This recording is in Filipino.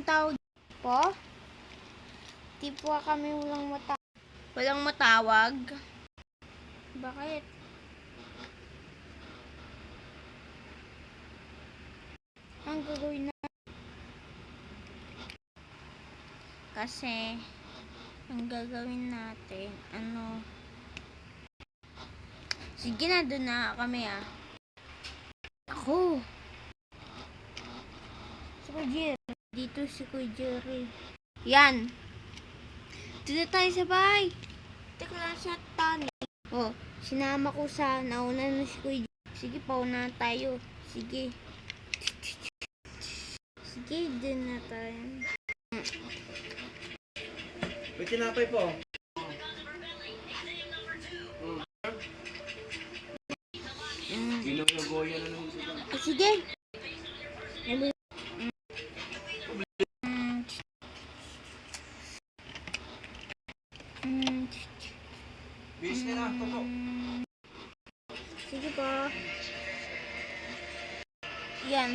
Anong tawag po? Di po kami walang matawag. Bakit? Ang gagawin na kasi ang gagawin natin sige na, doon na kami ako si Kuya Jerry dito, si Kuya Jerry yan, dito tayo sa bahay. Teka lang siya, Tani. Sinama ko sa nauna na si Kuya Jerry. Sige, pauna tayo. Sige, doon na tayo. May tinapay po. Ginugoya na naman sila. Sige. Bis ka na, toto. Sige po. Yan.